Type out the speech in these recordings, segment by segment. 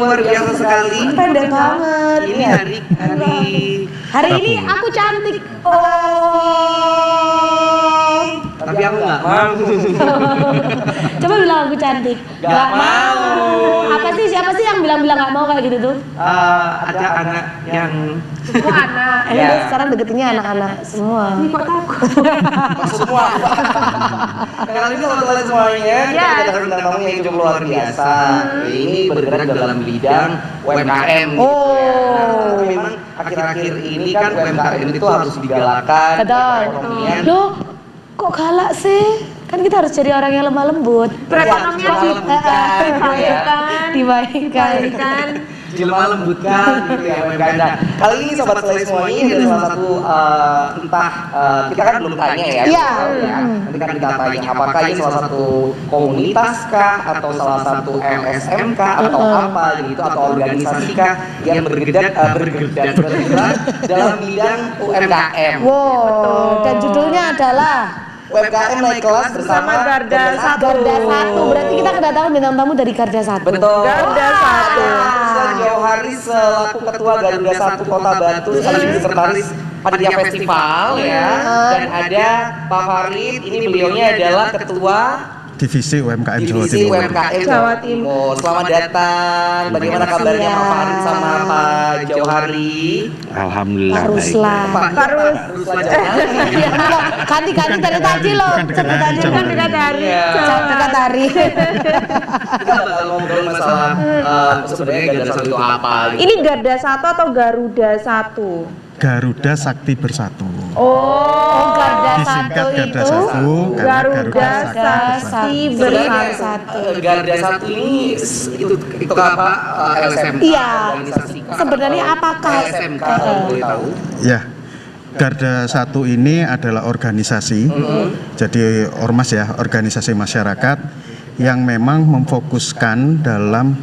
luar biasa sekali. Pendek banget. Ini Hari ini aku cantik. Tapi aku nggak mau. Coba bilang aku cantik. Nggak mau. Apa sih? Siapa sih yang bilang-bilang nggak mau kayak gitu tuh? Ada anak yang Anak. Ini dia sekarang deketinnya anak-anak semua. Ini kok takut? semua. Kali ini teman-teman semuanya kita kedatangan bintang tamu yang cukup luar biasa. Ini bergerak dalam bidang UMKM. Tapi memang akhir-akhir ini kan UMKM itu harus digalakkan. Betul. Loh, kok galak sih? Kan kita harus jadi orang yang lemah lembut. Perekonomian dibaikkan. Jelma lembutkan gitu ya UMKM. Nah, kali ini sobat selai semuanya ini adalah salah satu kita kan belum tanya ya. Iya. Nanti kan kita tanya apakah ini salah satu komunitas kah atau salah satu LSM kah atau apa gitu atau organisasi kah yang bergerak dalam bidang UMKM. Wow. Dan judulnya adalah UMKM naik kelas bersama Garda 1. Garda 1. Berarti kita kedatangan bintang tamu dari Garda 1. Betul. Garda 1. Jauh hari selaku ketua Garuda 1 Kota Batu sekaligus sekretaris panitia festival ya. Dan ada Pak Farid, ini beliaunya adalah ketua Divisi UMKM Jawa Timur. Selamat datang. Bagaimana kabarnya Pak Farid sama Pak Jauhari? Alhamdulillah Pak Ruslan. Pak Ruslan. Ganti dari tadi loh. Sebutannya kan dekat hari. Dekat hari. Kita bakal ngobrol masalah sebenarnya Garda 1 itu apa? Ini Garda 1 atau Garuda 1? Garuda Sakti Bersatu. Oh, Garda 1 Disingkat Garda itu 1 karena Garuda Sakti Bersatu. Garda 1 ini itu apa? LSMK? Iya. Organisasi kah? Sebenarnya apakah LSMK kalau boleh tahu? Ya, Garda 1 ini adalah organisasi, jadi ormas ya, organisasi masyarakat yang memang memfokuskan dalam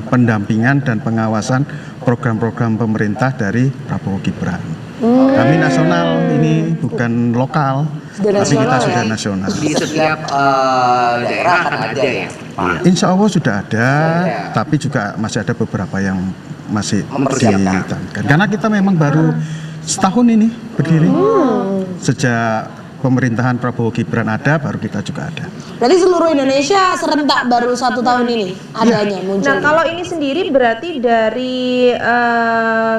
pendampingan dan pengawasan program-program pemerintah dari Prabowo Gibran. Kami nasional, ini bukan lokal, tapi kita sudah nasional. Di setiap daerah akan ada ya, Pak? Insya Allah sudah ada, tapi juga masih ada beberapa yang masih mempersiapkan. Karena kita memang baru setahun ini berdiri, sejak pemerintahan Prabowo Gibran ada, baru kita juga ada. Berarti seluruh Indonesia serentak baru 1 tahun ini adanya muncul. Nah, kalau ini sendiri berarti dari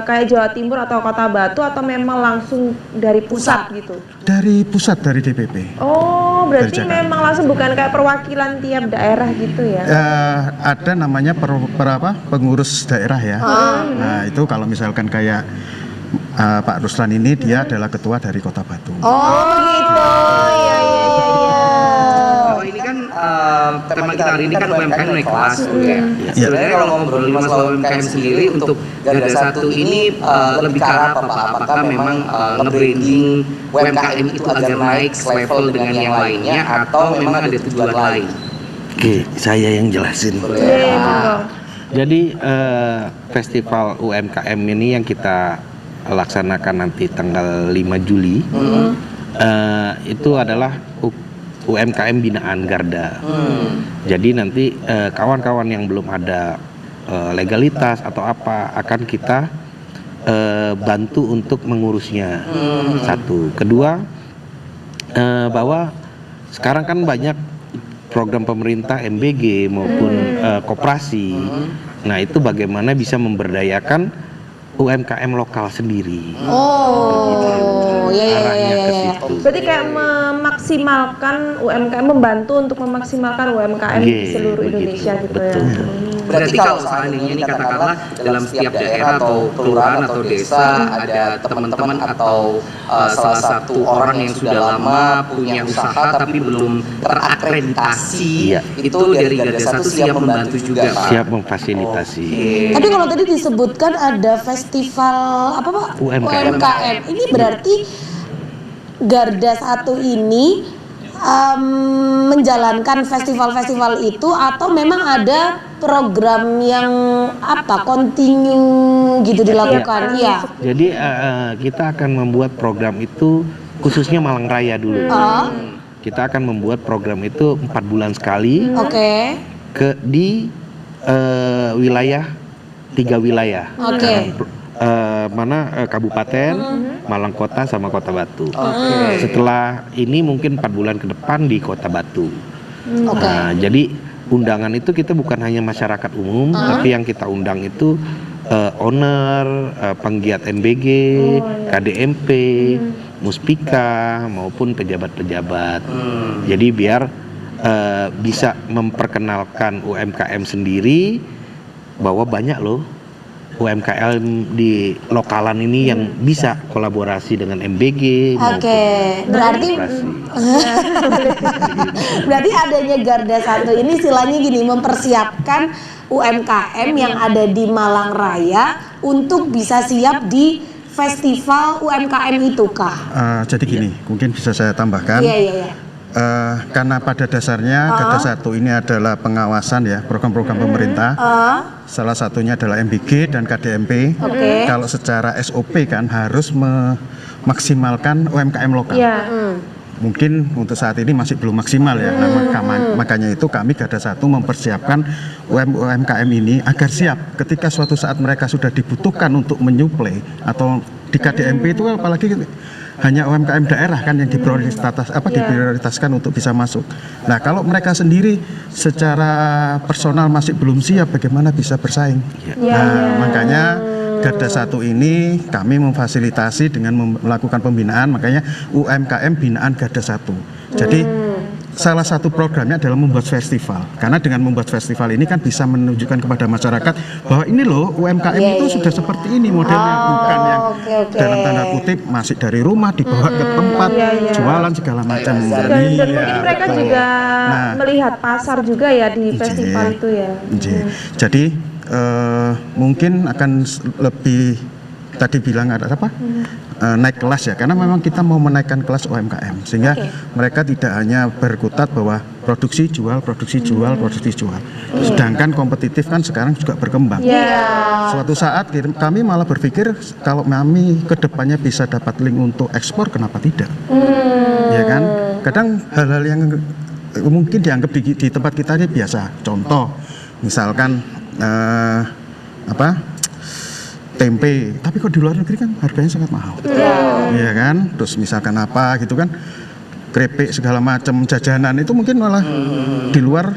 kayak Jawa Timur atau Kota Batu atau memang langsung dari pusat gitu? Dari pusat, dari DPP. Oh, berarti Dari Jakarta. memang langsung bukan kayak perwakilan tiap daerah gitu ya? Ada namanya pengurus daerah ya. Nah itu kalau misalkan kayak Pak Ruslan ini, dia adalah ketua dari Kota Batu. Oh gitu, iya. Kalau ini kan tema kita hari ini kan UMKM naik kelas ya. Sebenarnya kalau ngobrol masalah UMKM sendiri untuk Garda 1 ini lebih ke arah apa Pak? Apakah memang nge-branding UMKM itu agar naik level dengan yang lainnya atau memang ada tujuan lain? Oke, saya yang jelasin. Jadi festival UMKM ini yang kita laksanakan nanti tanggal 5 Juli itu adalah UMKM binaan Garda. Jadi nanti kawan-kawan yang belum ada legalitas atau apa akan kita bantu untuk mengurusnya. Satu, kedua bahwa sekarang kan banyak program pemerintah MBG maupun koperasi. Nah itu bagaimana bisa memberdayakan UMKM lokal sendiri. Oh, iya. Berarti kayak memaksimalkan UMKM, membantu untuk memaksimalkan UMKM di seluruh Indonesia gitu ya. Berarti kalau seandainya ini katakanlah dalam setiap daerah atau kelurahan atau desa ada teman-teman atau salah satu orang yang sudah lama punya usaha tapi belum terakreditasi, itu dari Garda 1 siap membantu juga Pak? Siap memfasilitasi. Tapi kalau tadi disebutkan ada festival apa Pak? UMKM. Ini berarti Garda 1 ini menjalankan festival-festival itu atau memang ada program yang continue gitu dilakukan? Iya. Jadi kita akan membuat program itu khususnya Malang Raya dulu. Kita akan membuat program itu 4 bulan sekali. Oke. Di wilayah 3 wilayah. Oke. Kabupaten, Malang Kota sama Kota Batu. Oke. Setelah ini mungkin 4 bulan ke depan di Kota Batu. Oke. Nah, jadi undangan itu kita bukan hanya masyarakat umum, tapi yang kita undang itu owner, penggiat MBG, KDMP, Muspika maupun pejabat-pejabat. Jadi biar bisa memperkenalkan UMKM sendiri bahwa banyak loh UMKM di lokalan ini yang bisa kolaborasi dengan MBG. Oke, berarti berarti adanya Garda 1 ini istilahnya gini, mempersiapkan UMKM yang ada di Malang Raya untuk bisa siap di festival UMKM itu kah? Jadi gini, mungkin bisa saya tambahkan. Iya. Karena pada dasarnya Garda 1 ini adalah pengawasan ya program-program pemerintah. Salah satunya adalah MBG dan KDMP. Oke. Kalau secara SOP kan harus memaksimalkan UMKM lokal. Iya. Mungkin untuk saat ini masih belum maksimal ya. Nah, makanya itu kami Garda 1 mempersiapkan UMKM ini agar siap ketika suatu saat mereka sudah dibutuhkan untuk menyuplai, atau di KDMP itu apalagi hanya UMKM daerah kan yang diprioritaskan untuk bisa masuk. Nah, kalau mereka sendiri secara personal masih belum siap, bagaimana bisa bersaing? Nah, makanya Garda 1 ini kami memfasilitasi dengan melakukan pembinaan, makanya UMKM binaan Garda 1. Jadi salah satu programnya adalah membuat festival. Karena dengan membuat festival ini kan bisa menunjukkan kepada masyarakat bahwa ini loh UMKM itu sudah seperti ini modelnya, bukan yang dalam tanda kutip masih dari rumah dibawa ke tempat jualan segala macam. Dan mungkin mereka juga melihat pasar juga ya di festival itu ya. Jadi mungkin akan lebih tadi bilang ada apa? Naik kelas ya, karena memang kita mau menaikkan kelas UMKM sehingga mereka tidak hanya berkutat bahwa produksi jual. Sedangkan kompetitif kan sekarang juga berkembang. Suatu saat kami malah berpikir kalau kami kedepannya bisa dapat link untuk ekspor, kenapa tidak? Ya kan? Kadang hal-hal yang mungkin dianggap di tempat kita ini biasa. Contoh, misalkan tempe, tapi kok di luar negeri kan harganya sangat mahal, iya kan? Terus misalkan apa gitu kan, keripik segala macam jajanan itu mungkin malah di luar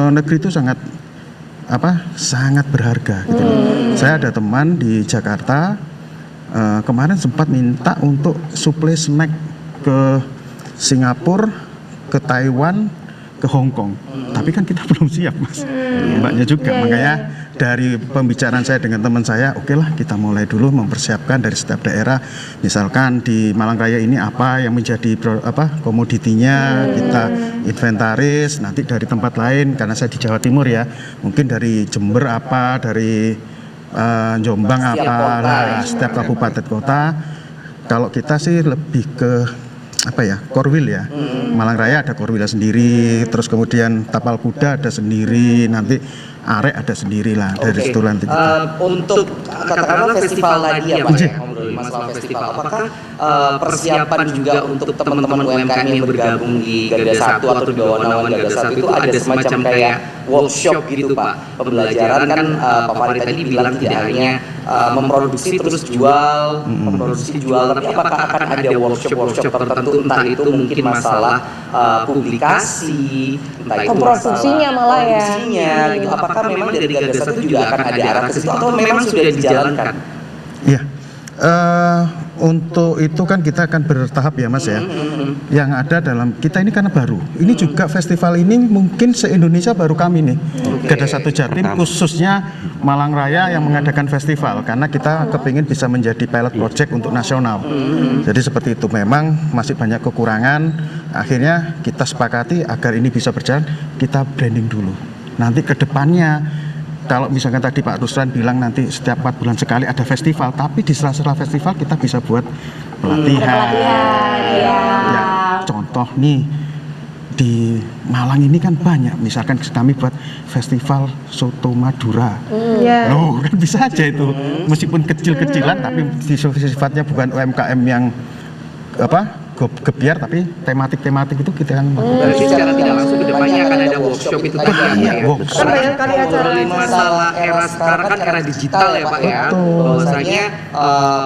negeri itu sangat berharga gitu. Saya ada teman di Jakarta kemarin sempat minta untuk suplai snack ke Singapura, ke Taiwan, ke Hong Kong, tapi kan kita belum siap mas, mbaknya juga, makanya dari pembicaraan saya dengan teman saya, oke lah kita mulai dulu mempersiapkan dari setiap daerah, misalkan di Malang Raya ini apa yang menjadi komoditinya, kita inventaris, nanti dari tempat lain, karena saya di Jawa Timur ya, mungkin dari Jember apa, dari Jombang setiap kabupaten kota. Kalau kita sih lebih ke Korwil ya. Malang Raya ada Korwil sendiri, terus kemudian Tapal Kuda ada sendiri, nanti Arek ada sendiri lah dari situ nanti. Untuk katakanlah festival tadi ya Pak, ngobrolin masalah festival, apakah persiapan juga untuk teman-teman UMKM yang bergabung di Garda 1 atau di bawah naungan Garda 1 itu ada semacam kayak workshop gitu Pak, pembelajaran kan Pak Farid tadi bilang tidak hanya memproduksi terus jual, tapi apakah akan ada workshop tertentu, entah itu mungkin masalah publikasi, entah itu Produksinya malah ya. gitu. Apakah memang dari Garda 1 juga akan ada arah ke situ atau memang sudah dijalankan? Iya. Untuk itu kan kita akan bertahap ya mas ya. Yang ada dalam kita ini karena baru. Ini juga festival ini mungkin se-Indonesia baru kami nih. Garda 1 Jatim khususnya Malang Raya yang mengadakan festival, karena kita kepingin bisa menjadi pilot project untuk nasional. Jadi seperti itu, memang masih banyak kekurangan. Akhirnya kita sepakati agar ini bisa berjalan, kita branding dulu. Nanti ke depannya, kalau misalkan tadi Pak Ruslan bilang nanti setiap 4 bulan sekali ada festival, tapi di sela-sela festival kita bisa buat pelatihan. Ya, contoh nih di Malang ini kan banyak, misalkan kami buat festival soto Madura. Loh, kan bisa aja itu, meskipun kecil-kecilan tapi sifatnya bukan UMKM yang gebiar tapi tematik itu kita kan Berarti secara tidak langsung kedepannya akan ada workshop itu tadi ya, Pak, ya. workshop. Kan banyak kali acara Ngobrolin masalah era sekarang kan era digital ya Pak ya. Bahwasanya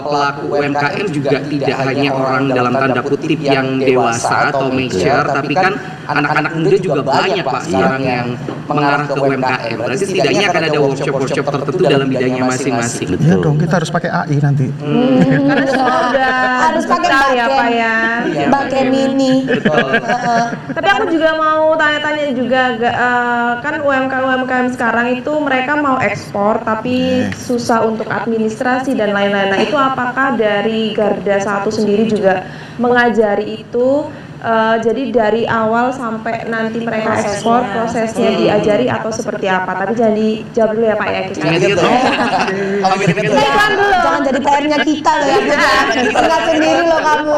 pelaku UMKM juga tidak hanya orang dalam tanda kutip yang dewasa atau mature, tapi kan anak-anak muda juga banyak Pak sekarang yang mengarah ke UMKM. Berarti setidaknya akan ada workshop-workshop tertentu dalam bidangnya masing-masing. Ya dong, kita harus pakai AI nanti. karena semua udah Harus pakai digital ya Mbak Pak ya. Mbak Kemini. Tapi aku juga mau tanya-tanya juga, kan UMKM sekarang itu mereka mau ekspor tapi susah untuk administrasi dan lain-lain. Nah itu apakah dari Garda 1 sendiri juga mengajari itu? Jadi dari awal sampai nanti mereka ekspor prosesnya diajari atau seperti apa? Tapi jangan dijawab dulu ya Pak ya. Kita iklan dulu. Jangan jadi PR-nya kita loh ya. Enggak sendiri loh kamu.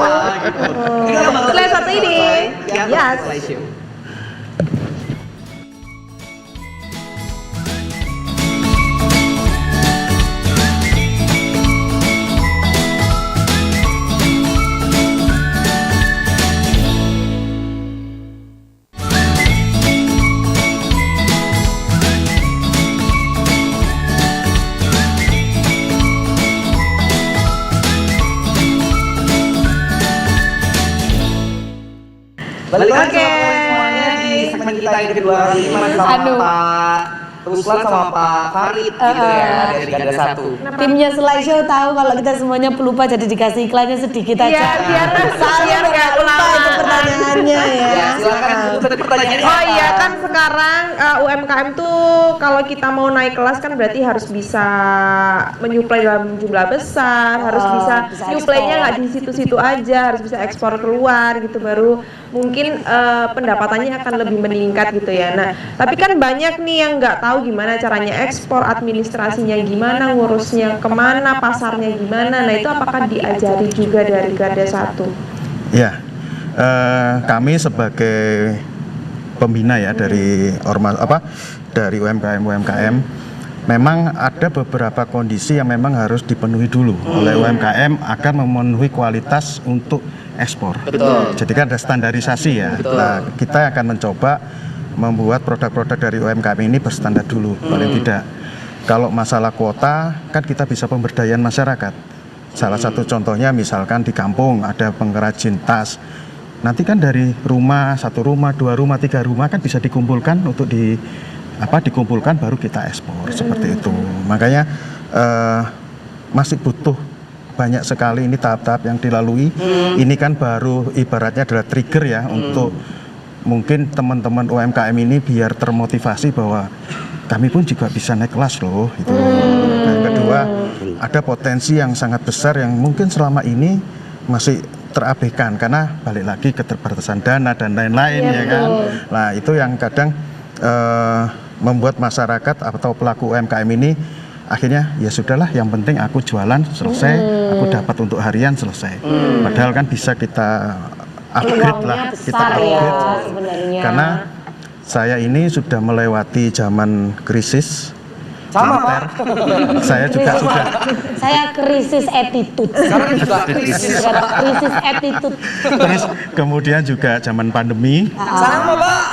Slide satu ini. Yes. Balik lagi Oke. semuanya di segmen kita yang kedua hari ini masih sama Aduh. Pak Ruslan sama Pak Farid gitu ya dari Garda 1. Timnya slideshow tahu kalau kita semuanya pelupa jadi dikasih iklannya sedikit aja. Biar Saya nggak lupa itu pertanyaannya ya. Ya, silakan itu tadi pertanyaannya. Oh apa? iya kan sekarang UMKM tuh kalau kita mau naik kelas kan berarti harus bisa menyuplai dalam jumlah besar, harus bisa bisa nyuplainya ekspor. nggak di situ-situ aja, harus bisa ekspor keluar gitu baru mungkin pendapatannya akan lebih meningkat gitu ya. Nah tapi kan banyak nih yang nggak tahu gimana caranya ekspor, administrasinya gimana, ngurusnya kemana, pasarnya gimana. Nah itu apakah diajari juga dari Garda 1? Ya, kami sebagai pembina ya dari ormas dari UMKM, memang ada beberapa kondisi yang memang harus dipenuhi dulu oleh UMKM agar memenuhi kualitas untuk ekspor. Betul. Jadi kan ada standarisasi ya. Betul. Nah, kita akan mencoba membuat produk-produk dari UMKM ini berstandar dulu paling tidak. Kalau masalah kuota kan kita bisa pemberdayaan masyarakat. Salah satu contohnya misalkan di kampung ada pengrajin tas. Nanti kan dari rumah, 1 rumah, 2 rumah, 3 rumah kan bisa dikumpulkan untuk dikumpulkan baru kita ekspor seperti itu. Makanya masih butuh banyak sekali ini tahap-tahap yang dilalui. Ini kan baru ibaratnya adalah trigger ya untuk mungkin teman-teman UMKM ini biar termotivasi bahwa kami pun juga bisa naik kelas loh itu. Dan yang kedua ada potensi yang sangat besar yang mungkin selama ini masih terabaikan karena balik lagi keterbatasan dana dan lain-lain ya kan. Nah itu yang kadang membuat masyarakat atau pelaku UMKM ini akhirnya ya sudahlah yang penting aku jualan selesai, aku dapat untuk harian selesai. Padahal kan bisa kita upgrade lah, kita besar ya upgrade. sebenarnya. Karena saya ini sudah melewati zaman krisis. Sama moneter. Pak. Saya juga sudah. Saya krisis attitude. Sekarang juga krisis. Krisis attitude. Terus kemudian juga zaman pandemi. Sama Pak.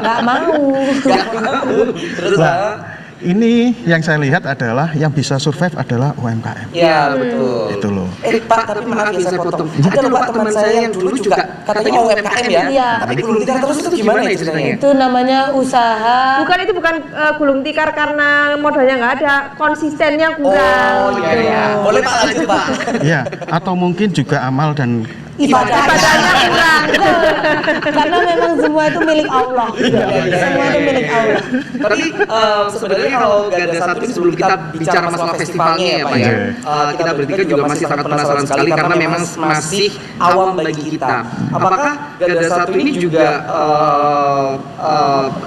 Nggak mau. Gak mau. Terus Nah, Pak? ini yang saya lihat adalah yang bisa survive adalah UMKM. Ya betul. Itu loh. Pak, tapi maaf ya saya potong. Ada loh Pak teman saya yang dulu juga katanya mau UMKM ya. Iya. Tapi gulung tikar terus itu gimana ya ceritanya? Itu namanya usaha. Bukan itu bukan gulung tikar karena modalnya nggak ada, konsistennya kurang. Oh iya iya. Boleh Pak lanjut Pak. Iya, atau mungkin juga amal dan Ibadahnya kurang. Karena memang semua itu milik Allah. Semua itu milik Allah. Tapi sebenarnya kalau Garda 1 ini sebelum kita bicara masalah festivalnya ya Pak ya, kita bertiga juga masih sangat penasaran sekali karena memang masih awam bagi kita. Apakah Garda 1 ini juga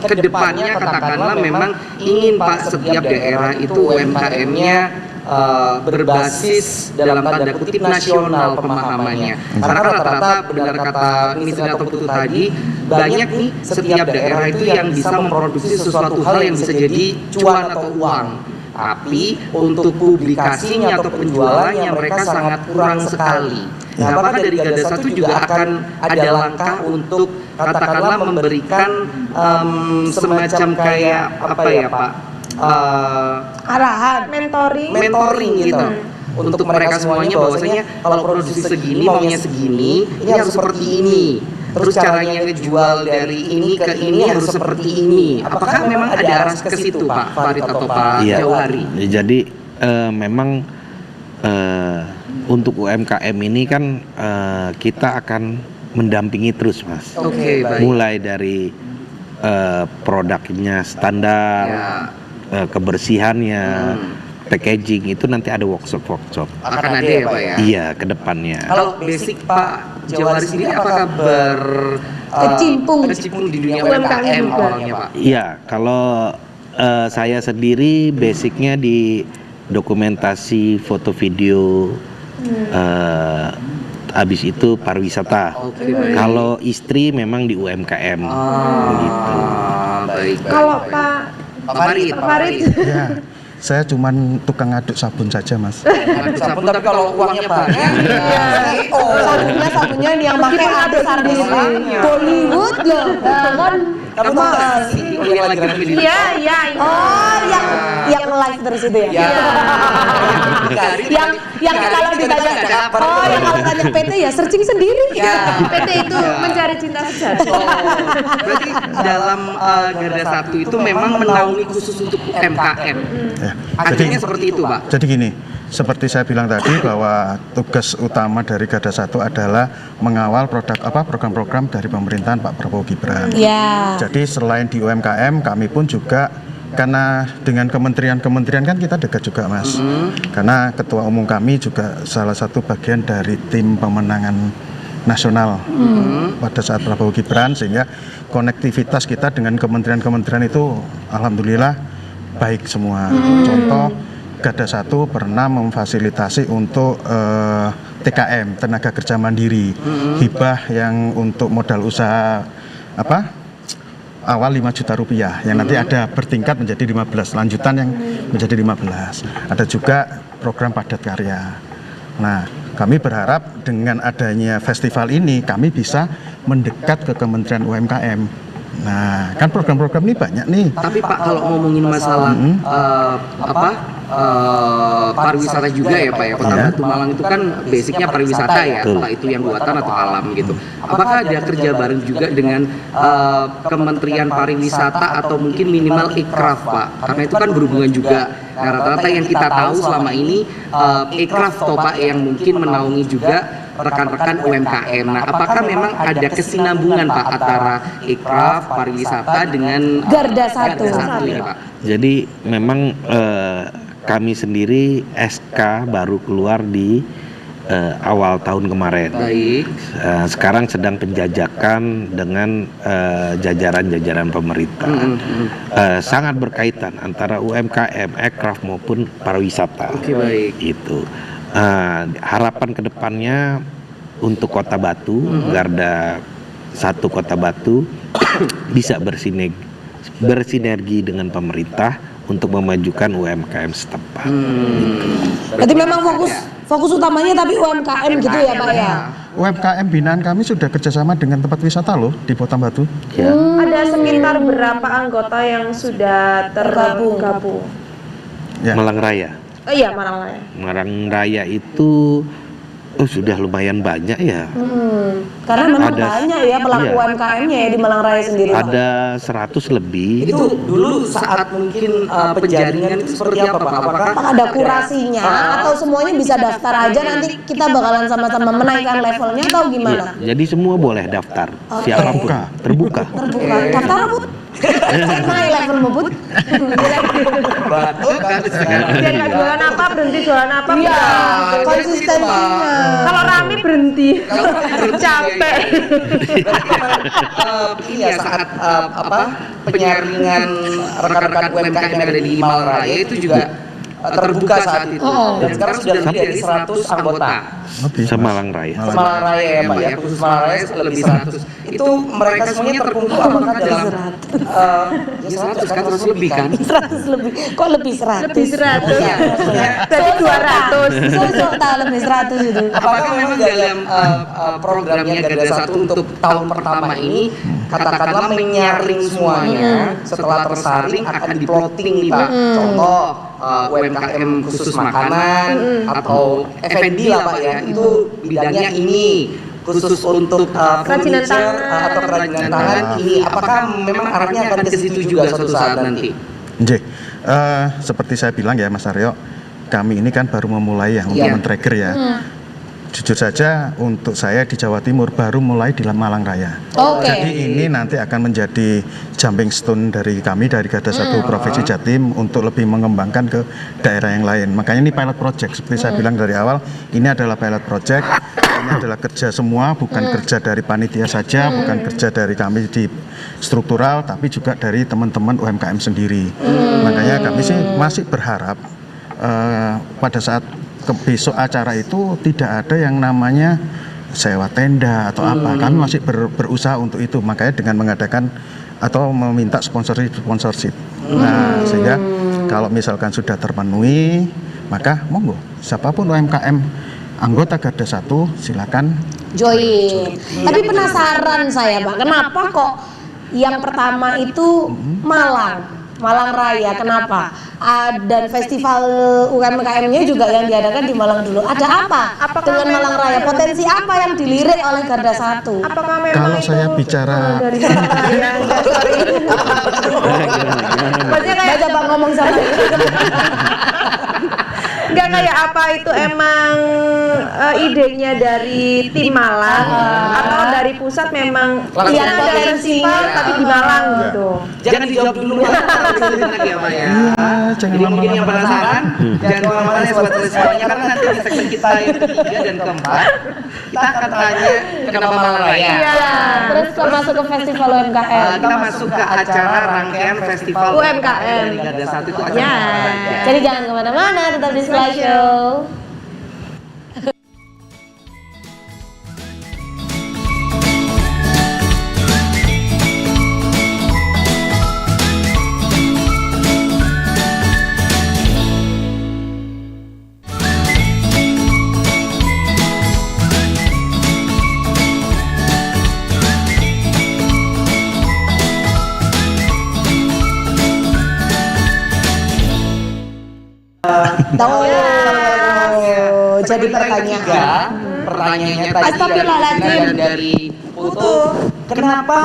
ke depannya katakanlah memang ingin Pak setiap daerah itu UMKM-nya berbasis dalam tanda kutip nasional pemahamannya, karena rata-rata benar kata Ministri atau Putu tadi banyak nih setiap daerah itu yang bisa memproduksi sesuatu hal yang bisa jadi cuan atau uang, tapi untuk publikasinya atau penjualannya mereka sangat kurang sekali. Nah, apakah dari Garda Satu juga akan ada langkah untuk katakanlah memberikan semacam kayak apa ya Pak? Arahan. mentoring gitu untuk mereka semuanya bahwasanya kalau produksi segini maunya segini ini harus seperti ini, terus caranya ngejual dari ini ke ini harus seperti ini. Apakah memang ada arah ke situ Pak Farid atau Pak Iya. Jauhari? Jadi memang untuk UMKM ini kan kita akan mendampingi terus Mas. Oke, baik. Mulai dari produknya standar, kebersihannya, packaging itu nanti ada workshop. Akan ada ya Pak ya? Iya, ke depannya. Kalau basic Pak Jawari sendiri apakah Kecimpung di dunia UMKM awalnya Pak? Iya, kalau saya sendiri basicnya di dokumentasi foto video, habis itu pariwisata. Oke, baik. Kalau istri memang di UMKM, begitu. Baik. Kalau Pak Farid. Ya, saya cuman tukang ngaduk sabun saja Mas. Sabun tapi kalau uangnya banyak. Oh, sabunnya yang pakai artis-artis Bollywood loh. Nah, kan Kamu Mas. yang lagi rame di iya. Oh, yang live terus itu ya? Ya. Yang kalau ditanya, oh yang kalau tanya PT ya searching sendiri. Ya. PT itu mencari cinta sejati. Berarti dalam Garda Satu itu memang menaungi khusus untuk UMKM. Ya. Akhirnya seperti itu, Pak. Jadi gini, seperti saya bilang tadi bahwa tugas utama dari Garda Satu adalah mengawal program-program dari pemerintahan Pak Prabowo Gibran. Ya. Jadi selain di UMKM, kami pun juga karena dengan kementerian-kementerian kan kita dekat juga Mas. Karena ketua umum kami juga salah satu bagian dari tim pemenangan nasional pada saat Prabowo Gibran, sehingga konektivitas kita dengan kementerian-kementerian itu alhamdulillah baik semua. Contoh, Garda Satu pernah memfasilitasi untuk TKM, tenaga kerja mandiri, hibah yang untuk modal usaha awal 5 juta rupiah yang nanti ada bertingkat menjadi 15, lanjutan yang menjadi 15. Ada juga program padat karya. Nah, kami berharap dengan adanya festival ini kami bisa mendekat ke Kementerian UMKM. Nah, kan program-program ini banyak nih. Tapi Pak, kalau ngomongin masalah pariwisata juga ya Pak ya, Kota Batu Malang itu kan basicnya pariwisata ya, entah itu yang buatan atau alam gitu. Apakah ada kerja bareng juga dengan Kementerian Pariwisata atau mungkin minimal Ikraf Pak? Karena itu kan berhubungan juga. Nah, rata-rata yang kita tahu selama ini Ikraf toh Pak yang mungkin menaungi juga rekan-rekan UMKM. Nah, apakah memang ada kesinambungan Pak antara Ikraf pariwisata dengan Garda Satu ini Pak? Jadi memang kami sendiri SK baru keluar di awal tahun kemarin. Baik. Sekarang sedang penjajakan dengan jajaran-jajaran pemerintah. Sangat berkaitan antara UMKM, Ekraf maupun pariwisata. Oke, baik. Itu harapan kedepannya untuk Kota Batu, Garda Satu Kota Batu bisa bersinergi dengan pemerintah untuk memajukan UMKM setempat. Berarti memang fokus utamanya tapi UMKM gitu ya Pak ya? UMKM binaan kami sudah kerjasama dengan tempat wisata loh di Kota Batu. Ya. Ada sekitar berapa anggota yang sudah tergabung? Ya. Malang Raya. Oh iya, Malang Raya. Malang Raya itu sudah lumayan banyak ya. Karena memang Ada- banyak ya pelaku iya. UMKM-nya ya di Malang Raya sendiri. Pak. Ada 100 lebih. Itu dulu saat mungkin penjaringan itu seperti apa Pak? Apakah Apakah ada kurasinya atau semuanya bisa daftar aja nanti kita bakalan sama-sama menaikkan levelnya atau gimana? Jadi semua boleh daftar. Oke. Siapapun terbuka. Terbuka. Daftar apa, Bud? Naik level mau, Bud? Batuk kan? Dia nggak jualan apa, berhenti jualan apa. Iya, Gitu. konsistensinya. Kalau rame berhenti. Capek. Ini ya saat penyaringan rekan-rekan UMKM yang ada di Malang Raya itu juga terbuka saat itu. Dan sekarang sudah lebih dari 100 anggota. Semalang Raya. Semalang Raya ya Pak ya, khusus Semalang Raya lebih 100. Itu mereka semuanya terkumpul apakah dalam ya 100 kan terus lebih kan? 100 lebih. Kok lebih 100? Lebih 100. Iya, maksudnya Dari 200. Sosok tak lebih 100 itu. apakah memang dalam programnya Garda 1 untuk tahun pertama ini katakanlah menyaring semuanya, setelah tersaring akan diploting nih Pak. Contoh UMKM khusus makanan atau F&B lah Pak ya, itu bidangnya ini khusus untuk Kerajinan furniture, tangan. atau kerajinan tangan ini, apakah memang arahnya akan ke situ juga suatu saat nanti? Nggih. Seperti saya bilang ya Mas Aryo, kami ini kan baru memulai ya untuk Iya. men-trigger ya. Jujur saja untuk saya di Jawa Timur baru mulai di Malang Raya. Oke. Jadi ini nanti akan menjadi jumping stone dari kami dari Garda 1 Provinsi Jatim untuk lebih mengembangkan ke daerah yang lain. Makanya ini pilot project seperti saya bilang dari awal, ini adalah pilot project. Ini adalah kerja semua, bukan kerja dari panitia saja, bukan kerja dari kami di struktural, tapi juga dari teman-teman UMKM sendiri. Makanya kami sih masih berharap pada saat besok acara itu tidak ada yang namanya sewa tenda atau apa. Kami masih berusaha untuk itu. Makanya dengan mengadakan atau meminta sponsorship. Nah, sehingga kalau misalkan sudah terpenuhi, maka monggo siapapun UMKM anggota Garda 1 silakan Join. Tapi penasaran saya Pak, kenapa kok yang pertama itu Malang Raya, kenapa? Dan festival UMKM-nya juga yang diadakan di Malang dulu. Ada apa Apakah dengan memang- Malang Raya? Potensi apa yang dilirik oleh Garda 1? Apakah memang Kalau itu saya bicara- dari Malang Raya? Sorry. Maksudnya kayak Baca Pak ngomong sama Enggak kayak apa itu emang idenya dari tim Malang atau dari pusat memang Langsung iya ada potensi. festival tapi di Malang gitu. Jangan dijawab dulu lagi ya Pak ya. jangan Jadi mungkin yang lama-lama. penasaran jangan kemana-mana ya sobat semuanya, karena nanti di segmen kita yang ketiga dan keempat kita akan tanya kenapa Malang Raya. Iya. Terus ke masuk ke festival UMKM. Kita masuk ke acara rangkaian festival UMKM. dari Garda 1 itu acara Ya. apa aja? Jadi jangan kemana-mana, tetap di slideshow. Jadi pertanyaan. Pertanyaannya tadi Astagfirullahaladzim. dari Putu, kenapa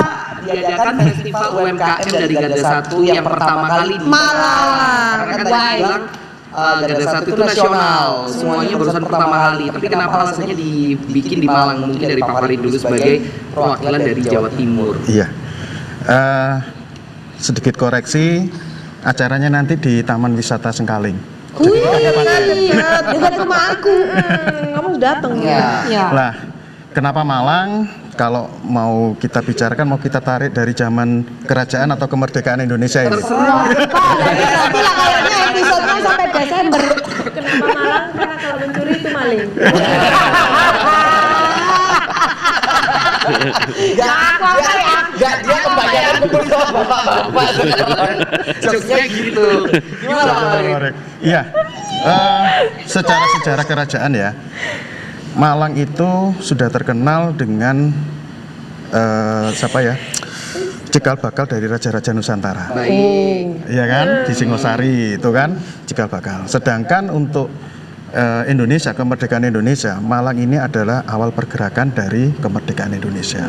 diadakan festival UMKM dari Garda 1 yang pertama kali di Malang? Karena kan tadi bilang Garda 1 itu nasional, semuanya barusan pertama kali. Tapi kenapa alasannya dibikin di Malang? Mungkin dari Pak Farid dulu sebagai perwakilan dari Jawa Timur. Iya. Sedikit koreksi, acaranya nanti di Taman Wisata Sengkaling. Wih, dekat rumah aku. Kamu harus datang Ya. Ya. Lah, kenapa Malang? Kalau mau kita bicarakan, mau kita tarik dari zaman kerajaan atau kemerdekaan Indonesia ini. Nanti lah kayaknya episode-nya sampai Desember. Kenapa Malang? Karena kalau mencuri itu maling. Gak, dia kebanyakan kumpul sama bapak-bapak. Jokesnya gitu. Gimana Pak Farid? Iya, secara sejarah kerajaan ya, Malang itu sudah terkenal dengan siapa ya, cikal bakal dari raja-raja Nusantara. Baik. Iya kan, di Singosari itu kan cikal bakal. Sedangkan untuk Indonesia, kemerdekaan Indonesia, Malang ini adalah awal pergerakan dari kemerdekaan Indonesia.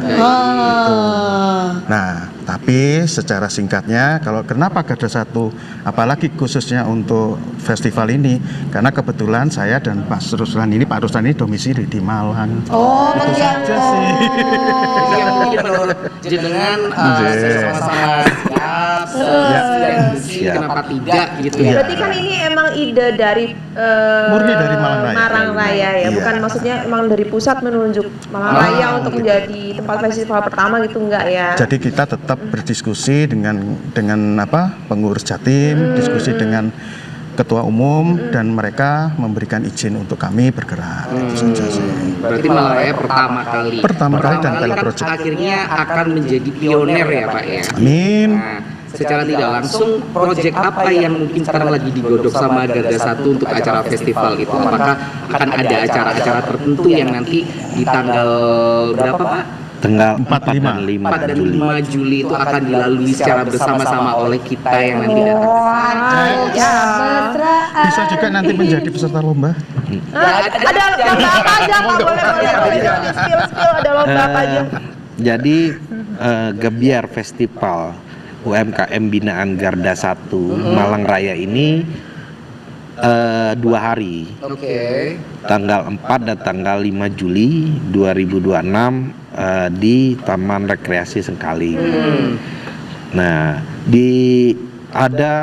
Nah, tapi secara singkatnya, kalau kenapa Garda 1, apalagi khususnya untuk festival ini, karena kebetulan saya dan Pak Ruslan ini domisili di Malang. Oh, Itu saja sih. Jadi yang mungkin menurut jenengan sama-sama siap, dan Siap. kenapa tidak gitu ya? Iya. Berarti kan ini emang ide dari Murni dari Malang Raya. Malang Raya ya, Iya. bukan maksudnya emang dari pusat menunjuk Malang Raya untuk menjadi tempat festival pertama gitu enggak ya? Jadi kita tetap berdiskusi dengan apa pengurus Jatim, diskusi dengan ketua umum dan mereka memberikan izin untuk kami bergerak. Itu saja sih. Berarti Malang Raya pertama kali dan kali pilot kan project. akhirnya akan menjadi pioner ya Pak ya. Amin. Nah, secara tidak langsung proyek apa yang mungkin sekarang lagi digodok sama Garda 1 untuk acara festival itu? Apakah akan ada acara-acara tertentu yang nanti di tanggal berapa Pak? Tanggal 4 4, dan 4 5 dan Juli. 5 Juli itu akan dilalui secara bersama-sama oleh kita yang nanti datang. Waduh, kemesraan. Bisa juga nanti menjadi peserta lomba. Ada lomba apa aja Pak? Boleh spill ada lomba apa aja? Jadi Gebiar Festival UMKM Binaan Garda 1 Malang Raya ini 2 hari, Oke. tanggal 4 dan tanggal 5 Juli 2026 di Taman Rekreasi Sengkaling. Nah, ada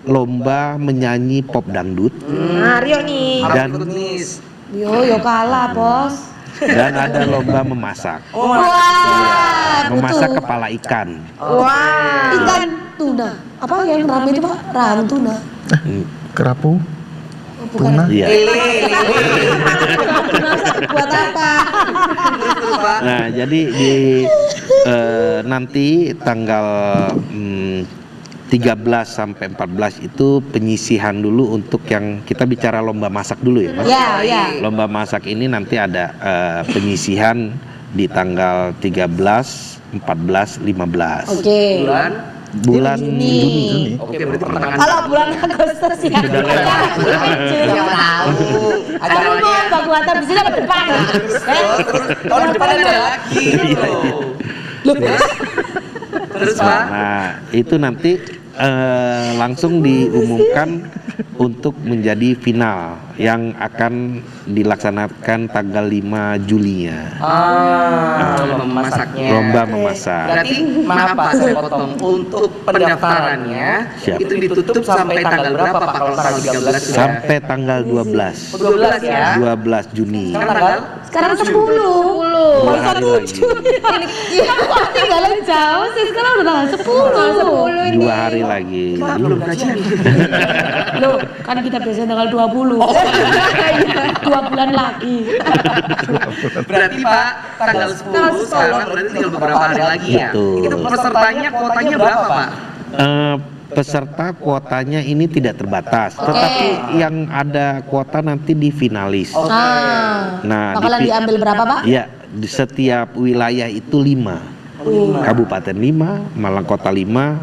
lomba menyanyi pop dangdut Nah, Rio nih. dan Yo kalah, Bos. dan ada lomba memasak. Wah, Memasak betul. kepala ikan. Wah. Ikan tuna. Apa yang ramai itu, Pak? Rahang tuna. Kerapu, Oh, bukan. tuna. Iya. Buat apa? Nah, jadi di nanti tanggal 13 sampai 14 itu penyisihan dulu untuk yang kita bicara lomba masak dulu ya, Mas. Ya, ya. Lomba masak ini nanti ada penyisihan di tanggal 13, 14, 15. Oke. Bulan Juni. Oke, berarti pertengahan. Kalau bulan Agustus ya. Siapa tahu. Aduh, mau Mbak Kuatan di sini apa depan? Tahun depan ada lagi. Terus Pak? Nah, itu nanti langsung diumumkan untuk menjadi final yang akan dilaksanakan tanggal 5 Julinya. Lomba memasaknya. Lomba memasak. Berarti maaf Pak, saya potong. Untuk pendaftarannya Siap. itu ditutup sampai tanggal berapa Pak? Kalau tanggal 13 sudah. Sampai tanggal 12. 12 ya. 12 Juni. Sekarang tanggal Sekarang 10. 2 hari lagi. Kamu kok tinggalin jauh sih? Sekarang udah tanggal 10. 2 hari lagi. belum gajian. Loh, kan kita biasanya tanggal 20. 2 bulan lagi. Berarti Pak, tanggal 10 sekarang berarti tinggal beberapa hari lagi ya. Betul. Itu pesertanya kuotanya berapa Pak? Peserta kuotanya ini tidak terbatas, tetapi yang ada kuota nanti di finalis. Ah. Nah, Bakalan diambil berapa, Pak? Ya, di setiap wilayah itu 5. Kabupaten 5, Malang Kota 5,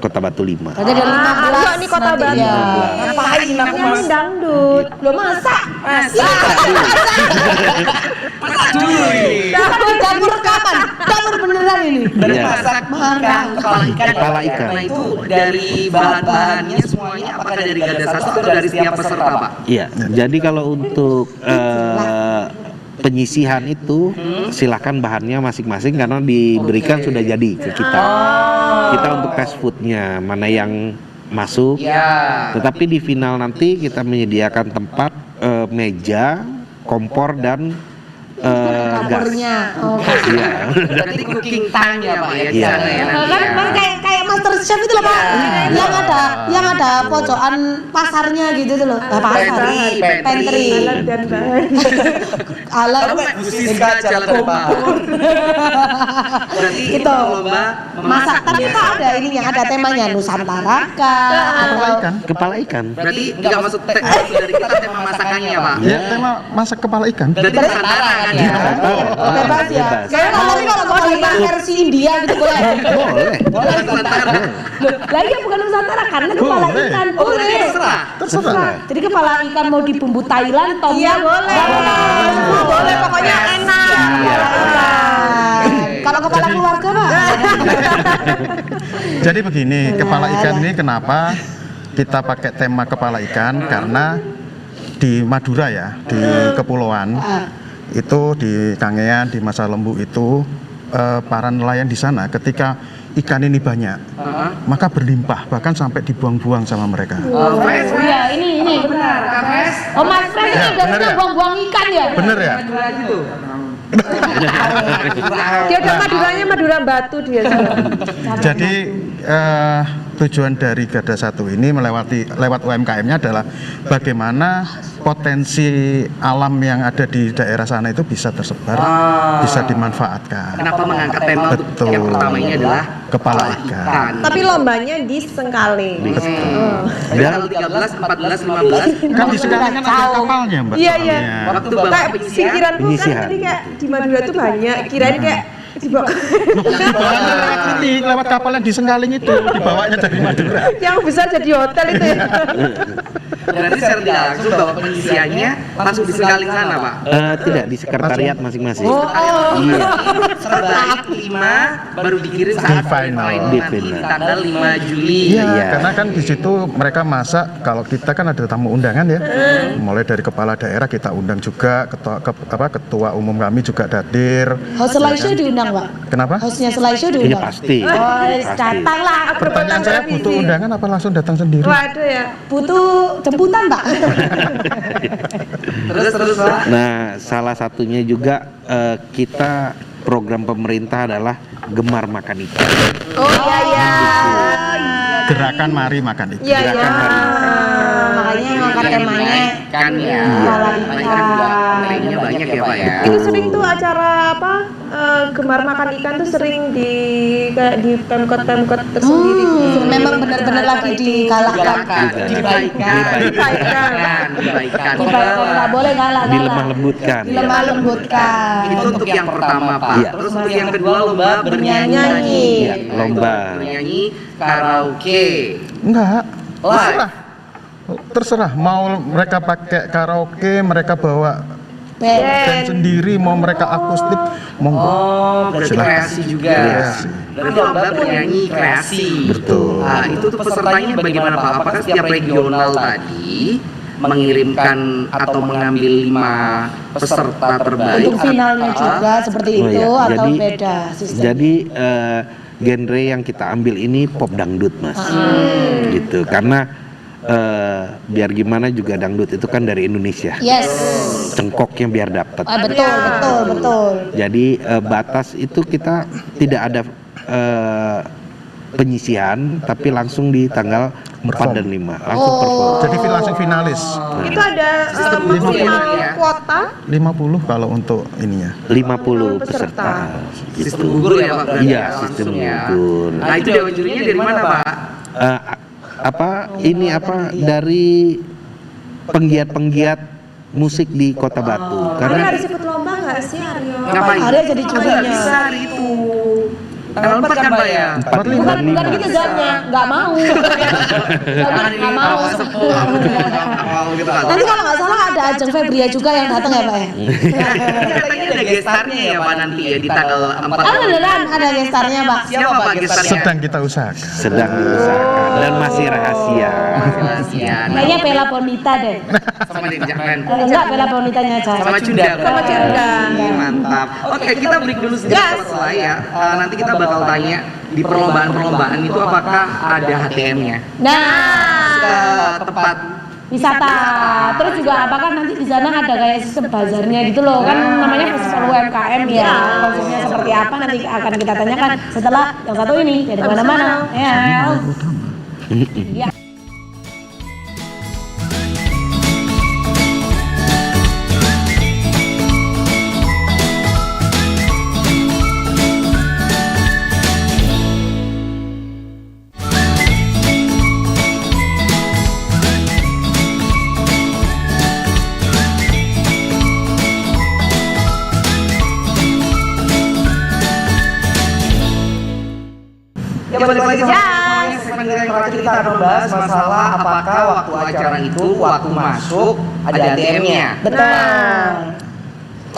Kota Batu 5. Berarti ada 15. Rio nih Kota nanti Batu. ya. Ngapain aku Nyanyi dangdut. Lo masa? Masak dulu ini. Dapur rekaman. Dapur beneran ini. Dan Iya. masak ikan, kepala ikan. Kepala ikan. Nah itu dari bahan-bahannya semuanya apakah dari Garda 1 atau dari setiap peserta Pak? Iya, jadi kalau untuk penyisihan itu silakan bahannya masing-masing karena diberikan sudah jadi ke kita. Kita untuk test foodnya mana yang masuk. Ya. Tetapi di final nanti kita menyediakan tempat, meja, kompor dan gas. Dapurnya. Oke. Iya. Berarti cooking time ya Pak ya di Iya. sana ya nanti Kan ya. kayak Master Chef itu loh, Pak. Yang ada pojokan pasarnya gitu tuh loh. Pasar. Pantry. Alat dan bahan. Alat. Tahu nggak Bu Siska jalan depan? Berarti itu Itu. lomba Masak, tapi ya. kok ada ini yang ada temanya Nusantara kah? Atau Kepala ikan. Berarti nggak masuk dari kita tema masakannya Pak. Ya, tema masak kepala ikan. Berarti Nusantara kan ya. bebas ya? Bebas. Kayak tapi kalau mau ikan versi India gitu boleh. Boleh. Boleh Nusantara. Loh, lagi bukan Nusantara karena kepala Boleh. ikan Oh berarti boleh. terserah. Terserah. Jadi kepala ikan mau di bumbu Thailand, tom Iya, yum, boleh. Boleh, pokoknya enak. Kepala ikan. Kalau kepala keluarga Pak? Jadi begini, kepala ikan ini kenapa kita pakai tema kepala ikan? Karena di Madura ya, di kepulauan itu di Kangean, di Masa Lembu itu para nelayan di sana ketika ikan ini banyak, maka berlimpah bahkan sampai dibuang-buang sama mereka. Iya, ini. Benar, Kafes. Oh Mas Fred ini Ya, bener biasanya ya? buang-buang ikan ya? Bener ya? Dia udah Maduranya Madura Batu dia. Jadi tujuan dari Garda 1 ini lewat UMKM-nya adalah bagaimana potensi alam yang ada di daerah sana itu bisa tersebar, bisa dimanfaatkan. Kenapa mengangkat tema untuk Betul. yang pertama ini adalah Kepala ikan. Tapi lombanya di Sengkaling. Jadi tanggal 13, 14, 15 Kan di sekarang kan ada kapalnya, Mbak. Iya, iya. soalnya. waktu Bapak Kayak penyisian. pikiranku kan Penyisihan. tadi kayak di Madura tuh banyak, kirain kayak dibawa Dibawanya lewat kapal yang di Sengkaling itu, dibawanya dari Madura. yang bisa jadi hotel itu ya. Berarti secara tidak langsung Bapak penyisiannya langsung di Sengkaling sana, Pak. Tidak, di sekretariat masing-masing. Iya. Serbait 5 baru dikirim saat Di final. nanti Di final. tanggal 5 Juli. Iya, Iya. karena kan di situ mereka masak. Kalau kita kan ada tamu undangan ya, mulai dari kepala daerah kita undang juga, ketua umum kami juga hadir. Host slideshow diundang, Pak. Kenapa? Hostnya slideshow Ini diundang. pasti. Oh, Pasti. datang lah. Pertanyaan saya, butuh undangan apa langsung datang sendiri? Waduh ya. Butuh jemputan, Pak. Terus Pak. Nah, salah satunya juga kita program pemerintah adalah Gemar Makan Ikan. Oh iya iya. Gerakan Mari Makan Ikan. Iya iya. Gerakan Mari Makan Ikan. Makanya ngangkat temanya Ikan ya. Kepala Ikan juga temanya banyak ya, Pak ya. Itu sering tuh acara apa? Gemar makan ikan tuh sering di kayak di pemkot-pemkot tersendiri. Sering memang benar-benar lagi digalakkan. Dibaikan. Dibaikan, nggak boleh galak. Dilemah lembutkan. Dilemah lembutkan. Itu untuk yang pertama, Pak. Iya. Terus untuk yang kedua lomba bernyanyi. Bernyanyi. Iya, lomba. Bernyanyi karaoke. Enggak. Live. Terserah mau mereka pakai karaoke, mereka bawa Band. band sendiri, mau mereka akustik, monggo. Oh, berarti Silakan. kreasi juga. Kreasi. Berarti lomba bernyanyi kreasi. Betul. Nah, itu tuh pesertanya bagaimana, Pak? Apakah setiap regional tadi mengirimkan atau mengambil 5 peserta terbaik? Untuk finalnya juga seperti Oh, itu iya. atau Jadi- beda sistem? Jadi genre yang kita ambil ini pop dangdut, Mas. Gitu. Karena biar gimana juga dangdut itu kan dari Indonesia. Yes. Cengkoknya biar dapat. Betul. Jadi batas itu kita tidak ada penyisian, tapi langsung di tanggal 4 dan 5 langsung perform. Jadi langsung finalis. Itu ada maksimal ya. kuota 50 kalau untuk ininya. 50 peserta. peserta. Sistem gugur ya, Pak? berarti Iya, ya, sistem langsung ya. gugur. Nah, itu dewan jurinya dari mana, Pak? Dari penggiat-penggiat musik di Kota Batu. Aryo Karena harus ikut lomba nggak sih Aryo? Ngapain? Arya jadi Nggak jurinya. bisa hari itu. Tanggal 4 kan, Pak ya? 4, 5, Bukan 5. gitu jawabnya, nggak mau. Nggak mau. Gitu kan. Nanti kalau nggak salah ada Ajeng Febria juga yang datang ya, Pak ya? Katanya ada gestarnya ya, Pak, nanti ya di tanggal 4. Ah, beneran ada gestarnya, Pak. Siapa, Pak, gestarnya? Sedang kita usahakan. Sedang diusahakan dan masih rahasia. Rahasia. Kayaknya Bella Bonita deh. Sama Denny Jakman. Enggak, Bella Bonitanya aja. Sama Cunda. Sama Cunda. Mantap. Oke, kita break dulu sejenak setelah ya. Nanti kita bakal tanya di perlombaan-perlombaan itu apakah ada HTM-nya? Nah, Ke tempat wisata. Terus juga apakah nanti di sana ada kayak sistem bazarnya gitu loh, kan namanya festival UMKM ya. Konsepnya seperti apa nanti akan kita tanyakan setelah yang satu ini dari mana-mana. Ya. Ya. Ya balik lagi sama semuanya, segmen yang terakhir kita akan membahas masalah apakah waktu acara itu, waktu masuk ada ATM-nya. Betul.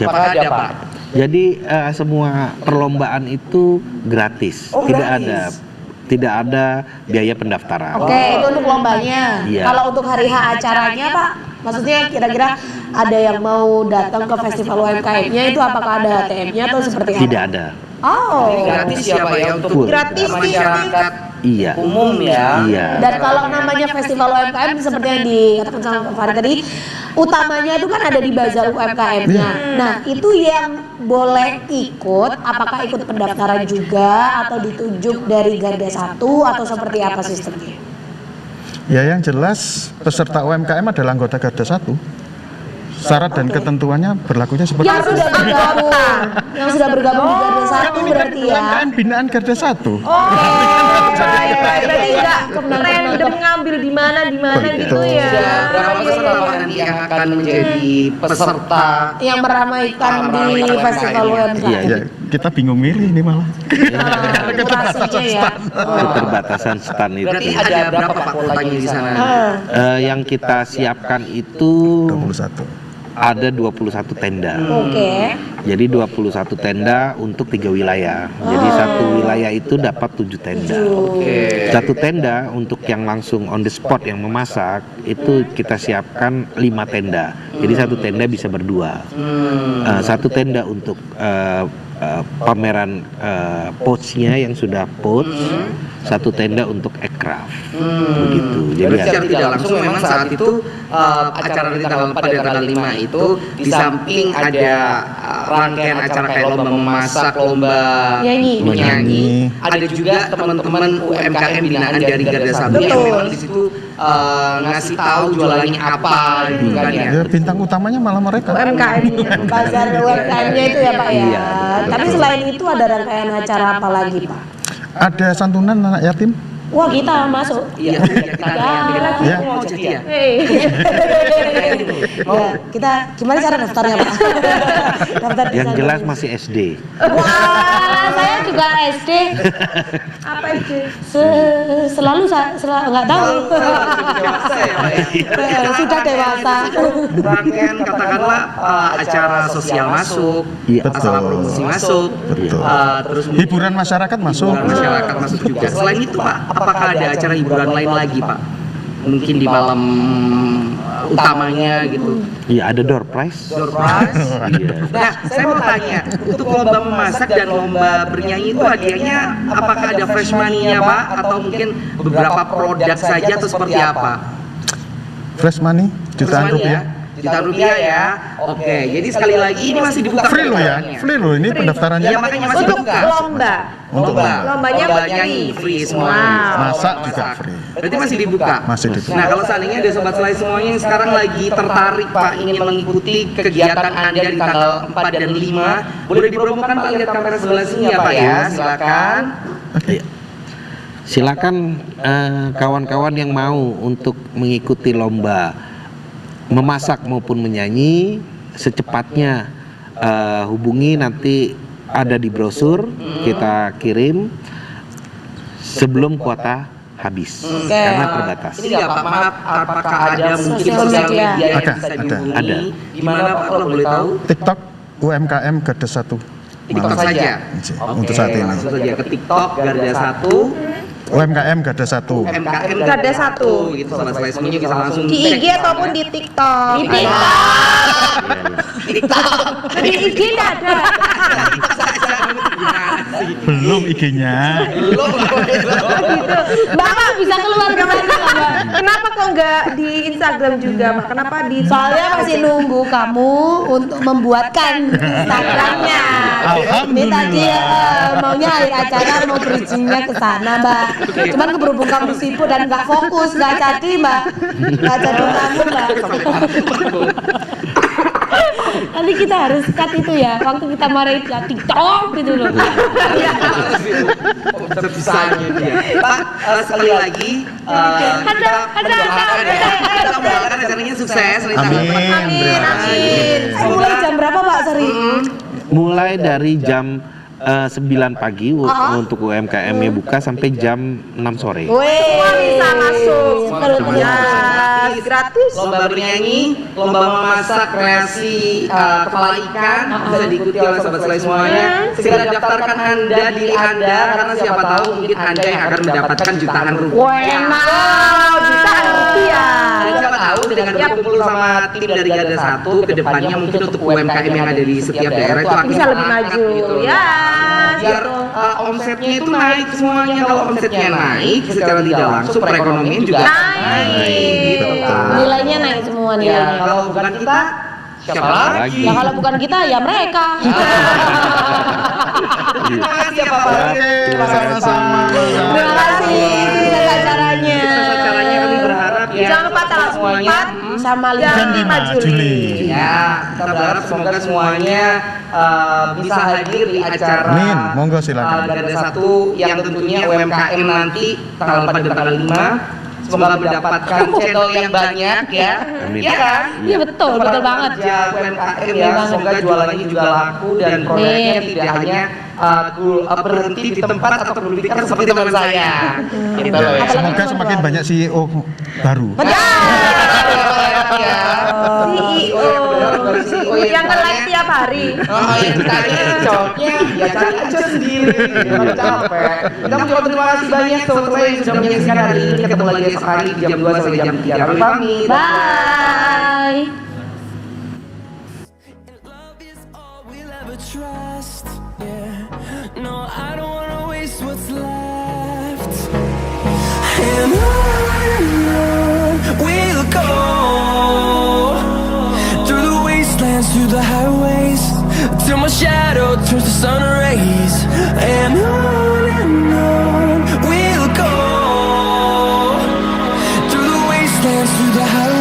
Apakah ada, Pak? Jadi semua perlombaan itu gratis. Oh, gratis. Tidak ada biaya pendaftaran. Oke, itu untuk lombanya. Iya. Kalau untuk hari H acaranya, Pak, maksudnya kira-kira ada yang mau datang ke festival UMKM-nya itu apakah ada ATM-nya atau seperti apa? Tidak ada. Oh. Gratis ya, Pak, ya, untuk Gratis, masyarakat Iya. umum ya. Iya. Dan kalau namanya festival UMKM seperti yang dikatakan sama Pak Farid tadi, utamanya itu kan ada di bazar UMKM-nya. Nah, itu yang boleh ikut, apakah ikut pendaftaran juga atau ditunjuk dari Garda 1 atau seperti apa sistemnya? Ya yang jelas peserta UMKM adalah anggota Garda 1. Syarat dan ketentuannya berlakunya seperti Yang sudah bergabung, yang sudah bergabung di Garda 1 berarti ya. UMKM binaan Garda 1. Berarti nggak random ngambil di mana gitu ya. Sudah berapa peserta Pak nanti yang akan menjadi peserta Yang meramaikan di festival UMKM. Iya, Ya, kita bingung milih ini malah. Kurasinya ya. keterbatasan stand itu. berarti ada berapa Pak kuotanya di sana? Yang kita siapkan itu 21. ada 21 tenda. Oke. Jadi 21 tenda untuk 3 wilayah. Jadi satu wilayah itu dapat 7 tenda. Satu tenda untuk yang langsung on the spot yang memasak itu kita siapkan 5 tenda. Jadi satu tenda bisa berdua. Satu tenda untuk pameran pouch-nya yang sudah pouch. Satu tenda untuk aircraft. Begitu. Jadi Berarti secara tidak langsung memang saat itu acara di tanggal 4 dan tanggal 5 itu di samping ada rangkaian acara kayak lomba memasak, lomba Nyanyi. menyanyi, ada juga teman-teman UMKM binaan dari Garda 1 yang memang di situ ngasih tahu jualannya apa gitu kan ya. Ya bintang utamanya malah mereka. UMKM-nya. Bazar UMKM-nya itu ya Pak ya. Iya, Tapi selain itu ada rangkaian acara apa lagi Pak? Ada santunan anak yatim. Wah kita masuk. Iya, kita Ya. mau jadi ya. Ya, kita gimana cara daftarnya Pak? Daftar di yang sana. jelas masih SD. Wah, saya juga SD. Apa itu? Selalu nggak tahu. Dewasa ya, Pak, ya. Sudah dewasa. Rangkaian katakanlah acara sosial masuk, Iya. masalah promosi masuk, Betul. terus Hiburan masyarakat masuk. hiburan masyarakat masuk juga. Selain itu Pak, apakah ada acara hiburan lain lagi Pak? Mungkin di malam utamanya gitu. Iya, ada door prize. Door prize. Nah, saya mau tanya, untuk lomba memasak dan lomba bernyanyi itu hadiahnya apakah ada fresh money-nya Pak? Atau mungkin beberapa produk saja atau seperti apa? Fresh money jutaan Fresh money rupiah. ya? Jutaan rupiah ya. Oke, jadi sekali lagi ini masih dibuka Free loh ya. pendaftarannya. Free loh ini pendaftarannya. Iya, makanya masih Untuk dibuka. lomba. Untuk lomba. Lombanya nyanyi free semua. Masak juga free. Berarti masih dibuka. Masih dibuka. Nah, kalau seandainya ada sobat selai semuanya yang sekarang lagi tertarik Pak ingin mengikuti kegiatan Anda di tanggal 4 dan 5, boleh dipromokan Pak, lihat kamera sebelah sini ya Pak ya. Silakan. Silakan kawan-kawan yang mau untuk mengikuti lomba memasak maupun menyanyi secepatnya hubungi, nanti ada di brosur kita kirim sebelum kuota habis karena terbatas. Ini nggak Pak, maaf, apakah ada mungkin Sosial sosial media. media yang Ada, bisa ada. dihubungi? Ada. Gimana Pak kalau boleh tahu? TikTok UMKM Garda 1. TikTok saja. Untuk saat ini. Langsung saja ke TikTok Garda 1. UMKM Garda 1. UMKM Garda 1. gitu, sobat selai semuanya bisa langsung Di cek. IG ataupun di TikTok. Di TikTok. TikTok. Di IG nggak ada. Belum IG-nya. Bapak bisa keluar kemana Mbak? Kenapa kok nggak di Instagram juga, Pak? Kenapa di Soalnya masih nunggu kamu untuk membuatkan Instagramnya. Ini tadi maunya akhir acara mau bridgingnya ke sana Mbak. Cuman berhubung kamu sibuk dan nggak fokus, nggak jadi Mbak. Nggak jadi kamu Mbak. Nanti kita harus cut itu ya, waktu kita marahin ya TikTok gitu loh. Sebisanya dia. Pak, sekali lagi kita mendoakan acaranya sukses. Amin. Amin. Mulai jam berapa Pak Seri? Mulai dari jam 9 pagi untuk UMKM-nya buka sampai jam 6 sore. Semua bisa masuk. Semuanya. Ya, gratis. Lomba bernyanyi, lomba memasak kreasi kepala ikan bisa diikuti oleh sobat selai semuanya. Segera daftarkan Anda diri Anda karena siapa tahu mungkin Anda yang akan mendapatkan jutaan rupiah. Wow, jutaan rupiah. Dan siapa tahu dengan berkumpul sama tim dari Garda 1 ke depannya mungkin untuk UMKM yang ada di setiap daerah itu akan Bisa lebih mengangkat maju. gitu. Ya, Biar gitu. omsetnya itu naik semuanya. Kalau omsetnya naik secara tidak langsung perekonomian juga Naik. gitu. kita. Nilainya naik semua Ya, nilainya. kalau bukan kita, siapa lagi? Ya kalau bukan kita ya mereka. Terima kasih ya Pak Farid. Oke, sama-sama. Terima kasih sukses acaranya. Sukses acaranya, kami berharap ya. Jangan lupa tanggal semuanya. 4 Sama dan 5 5 Juli. Ya, kita berharap semoga semuanya bisa hadir di acara Amin, monggo silakan. Garda 1 yang tentunya UMKM nanti tanggal 4 dan tanggal 5. Semoga mendapatkan channel yang banyak ya. Amin. Iya kan? Iya betul banget. Kerja UMKM ya, semoga jualannya juga laku dan produknya tidak hanya berhenti di tempat atau berpikir seperti teman saya. Gitu loh ya. Semoga semakin banyak CEO baru. Ya. CEO yang nge-live tiap hari. Oh ya, ditanya jawabnya ya cari aja sendiri, jangan capek. Kita mencoba terima kasih banyak sobat yang sudah menyaksikan hari ini. Ketemu lagi esok hari di jam 2 sampai jam 3. Kami pamit. Bye. Love is all we'll ever trust. Yeah, no, I don't wanna waste what's left. And on we'll go through the wastelands, through the highways, till my shadow turns to sun rays. And on we'll go through the wastelands, through the highways.